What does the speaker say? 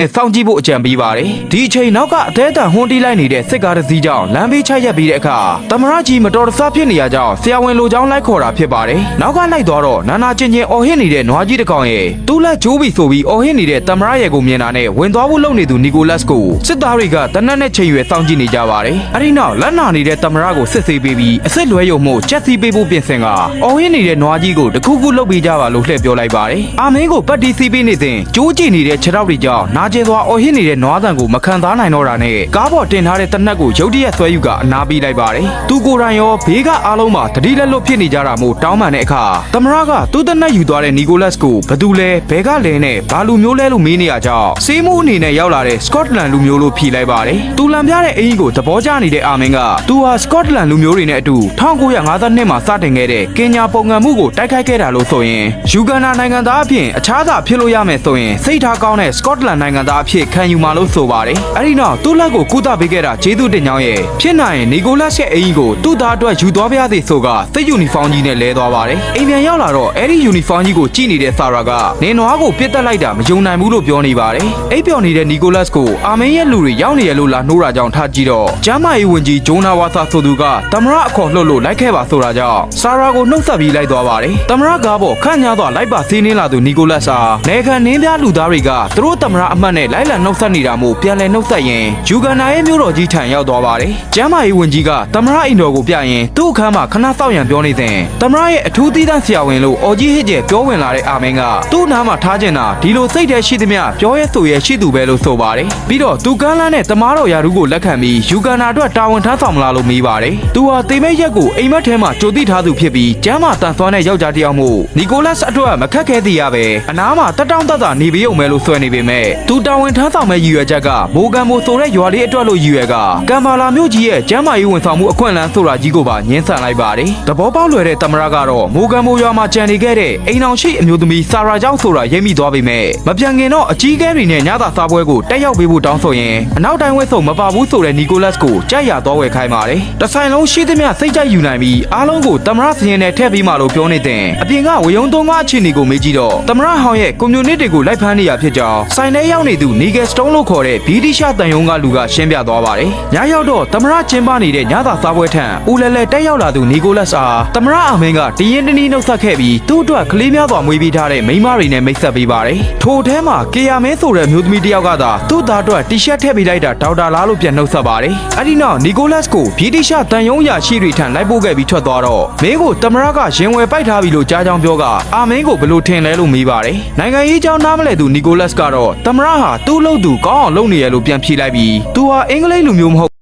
စောင့်ကြည့်ဖို့အကြံပေးပါတယ်။ဒီအချိန်နောက်ကအသေးအံဟွန်းတီးလိုက်နေတဲ့စစ်ကားတစ်စီးကြောင့်လမ်းဘေးချိုက်ရက်ပြီးတဲ့အခါသမရကြီးမတော်တဆဖြစ်နေရကြောင်းဆရာဝန်လိုချောင်းလိုက်ခေါ်တာဖြစ်ပါတယ်။နောက်ကလိုက်သွားတော့နာနာချင်းချင်းအော်ဟစ်နေတဲ့နွားကြီးတစ်ကောင်ရဲ့သူ့လက်ကျိုးပြီးဆိုပြီးအော်ဟစ်နေတဲ့သမရရဲ့ကိုမြင်တာနဲ့ဝင်သွားဖို့လုပ်နေသူနီကိုလတ်ကိုစစ်သားတွေကတနက်နဲ့ချိန်ရွယ်စောင့်ကြည့်နေကြပါတယ်။အဲဒီနောက်လက်နာနေတဲ့သမရကိုစစ်ဆေးပေးပြီးအစ်စ်လွဲရုံမှုချက်စီပေးဖို့ပြင်ဆင်ကအော်ဟစ်နေတဲ့နွားကြီးကိုတခုခုလုပ်ပေးကြပါလို့လှည့်ပြောလိုက်ပါတယ်။အာမင်းကိုပတ်တီးစီးပေးနေစဉ်ကျိုးကြည့်နေတဲ့ခြေထောက်တွေကြောင့်နာကျင်သွားအော်ဟစ်နေတဲ့နွားတန်ကိုမခံသားနိုင်တော့တာနဲ့ကားပေါ်တင်ထားတဲ့တနက်ကိုရုတ်တရက်ဆွဲယူကအနားပေးလိုက်ပါတယ်။သူကိုယ်တိုင်ရောဘေးကအားလုံးမှာတတိလက်လွတ်ဖြစ်နေကြတာမို့တောင်းပန်တဲ့အခါသမရကသူ့တနက်ယူသွားတဲ့နီကိုလတ်ကိုဘသူလဲဘဲကလဲနဲ့ဘာလူမျိုးလဲလို့မေးနေရကြောင်းစေးမှုအနေနဲ့ရောက်လာတဲ့စကော့တလန်လူမျိုးလို့ဖြေလိုက်ပါတယ်။သူလံပြတဲ့အင်ကြီးကိုသဘောကျနေတဲ့အာမင်ကသူဟာစကော့တလန်လူမျိုးတွေနဲ့အတူ1952မှာစတင်ခဲ့တဲ့ကင်ညာပုံငံမှုကိုတိုက်ခိုက်ခဲ့တာလို့ဆိုရင်ယူဂန်ဒါနိုင်ငံသားအဖြစ်အခြားသာဖြစ်လို့ရမယ်ဆိုရင်စိတ်ထားကောင်းတဲ့စကော့တလန်နိုင်ငံသားအဖြစ်ခံယူမှာလို့ဆိုပါတယ်။အဲဒီနောက်သူ့လက်ကိုကုသပေးခဲ့တာကျေးဇူးတင်ကြောင်းရဲ့ဖြစ်နိုင်ရင်နီကိုလတ်ရဲ့အင်ကြီးကိုသူ့သားအတွက်ယူသွားပြရသည်ဆိုကစစ်ယူနီဖောင်းကြီးနဲ့လဲသွားပါတယ်။အိမ်ပြန်ရောက်လာတော့အဲဒီယူနီဖောင်းကြီးကိုကြည့်နေတဲ့ဆာရာကနေနွားကိုပြစ်တက်လိုက်တာမယုံနိုင်ဘူးလို့ပြောနေပါတယ်။အိပ်ပျော်နေတဲ့နီကိုလတ်ကိုအာမင်းရဲ့လူတွေရောက်နေရလို့လာနှိုးတာကြောင့်ထားကြည့်တော့ကျမ်းမာရေးဝန်ကြီးဂျိုနာဝါဆာဆိုသူကသမရအခေါ်လှုပ်လို့လိုက်ခဲ့ပါဆိုတာကြောင့်ဆာရာကိုနှုတ်ဆက်ပြီးလိုက်သွားပါတယ်။သမရကားပေါ်ခန့်ညားသွားလိုက်ပါစီးနှင်းလာသူနီကိုလတ်စာနေခံနင်းပြလူသားတွေကသူတို့သမရအမှတ်နဲ့လိုက်လံနှုတ်ဆက်နေတာမို့ပြန်လည်နှုတ်ဆက်ရင်ယူဂန်ဒါရဲ့မြို့တော်ကြီးထံရောက်သွားပါတယ်။ကျမ်းမာရေးဝန်ကြီးကသမရအိမ်တော်ကိုပြရင်သူ့အခန်းမှာခဏစောင့်ရန်ပြောနေစဉ်သမရရဲ့အထူးသီးသန့်ဆရာဝန်လို့အော်ကြီးဟစ်ကျဲပြောဝင်လာတဲ့အာမင်ကသူ့နားမှာထားကျင်တာဒီလိုစိတ်ထဲရှိသမျှပြောရဲဆိုရဲရှိသူပဲလို့ဆိုပါတယ်။ပြီးတော့သူကန်းလန်းနဲ့တမားတော်ယာရုကိုလက်ခံပြီးယူဂန်ဒါအတွက်တာဝန်ထမ်းဆောင်မလားလို့မေးပါတယ်။သူဟာတိမ်မိတ်ရက်ကိုအိမ်မက်ထဲမှာကြိုတိထားသူဖြစ်ပြီးကျမ်းမာတန်ဆွမ်းတဲ့ယောက်ျားတစ်ယောက်မို့နီကိုလတ်အတွက်မခက်ခဲသေးရပဲအနားမှာတက်တောင့်တက်တာနေပြီးုံပဲလို့ဆွဲနေပေမဲ့သူတာဝန်ထမ်းဆောင်မဲ့ရည်ရွယ်ချက်ကမိုဂန်မိုဆိုတဲ့ရွာလေးအတွက်လို့ရည်ရွယ်ကကမ်ဘာလာမြို့ကြီးရဲ့ကျမ်းမာရေးဝန်ဆောင်မှုအခွင့်အလမ်းဆိုတာကြီးကိုပါညှင်းဆန်လိုက်ပါတယ်။သဘောပေါက်လွယ်တဲ့သမရကတော့မိုဂန်မိုရွာမှာကြံနေခဲ့တဲ့အိမ်အောင်ရှိအမျိုးသမီးဆာရာကြောင့်ဆိုတာရိပ်မိသွားပေမဲ့မပြန်ခင်တော့အကြီးအကဲတွေနဲ့ညသာစားပွဲကိုတက်ရောက်ပေးဖို့တောင်းဆိုရင်အနောက်တိုင်းဝဲဆုံမပါဘူးဆိုတဲ့နီကိုလတ်ကိုကြိုက်ရတော့ဝယ်ခိုင်းပါတယ်။တဆိုင်လုံးရှိသမျှစိတ်ကြိုက်ယူနိုင်ပြီးအားလုံးကိုသမရစရင်နဲ့ထည့်ပြီးမှလို့ပြောနေတဲ့အပြင်ကဝယုံသုံးကားအခြေအနေကိုမေးကြည့်တော့သမရဟောင်းရဲ့ကွန်မြူနတီကိုလိုက်ဖမ်းနေရဖြစ်ကြောင်းဆိုင်ထဲရောက်နေသူနီဂယ်စတုံးလို့ခေါ်တဲ့ဗီဒီရှာတန်ယုံကလူကရှင်းပြသွားပါတယ်။ညရောက်တော့သမရကျင်းပနေတဲ့ညသာစားပွဲထံဦးလဲလဲတက်ရောက်လာသူနီကိုလတ်အားသမရအာမင်းကတရင်တနည်းနှုတ်ဆက်ခဲ့ပြီးသူ့အတွက်ကလေးများစွာမွေးပြီးထားတဲ့မိန်းမတွေနဲ့မိတ်ဆက်ပေးပါတယ်။ထိုထဲမှာကေယာမဲဆိုတဲ့မျိုးသမီးတစ်ယောက်ကသာသူ့သားအတွက်တီရှပ်ထည့်ပေးလိုက်တာဒေါက်တာလားလို့ပြန်နှုတ်ဆက်ပါတယ်။အဲဒီနောက်နီကိုလတ်ကိုဗီဒီရှာတန်ယုံရာရှိတွေထံလိုက်ပို့ခဲ့ပြီးထွက်သွားတော့မင်းကိုသမရကရင်ဝယ်ပိုက်ထားပြီလို့ကြားကြောင်းပြောကအာမင်းကိုဘလို့ထင်လဲလို့မေးပါတယ်။နိုင်ငံရေးကြောင်းနားမလဲသူနီကိုလတ်ကတော့သမရဟာသူ့လုပ်သူကောင်းအောင်လုပ်နေရလို့ပြန်ဖြေလိုက်ပြီးသူဟာအင်္ဂလိပ်လူမျိုးမဟုတ်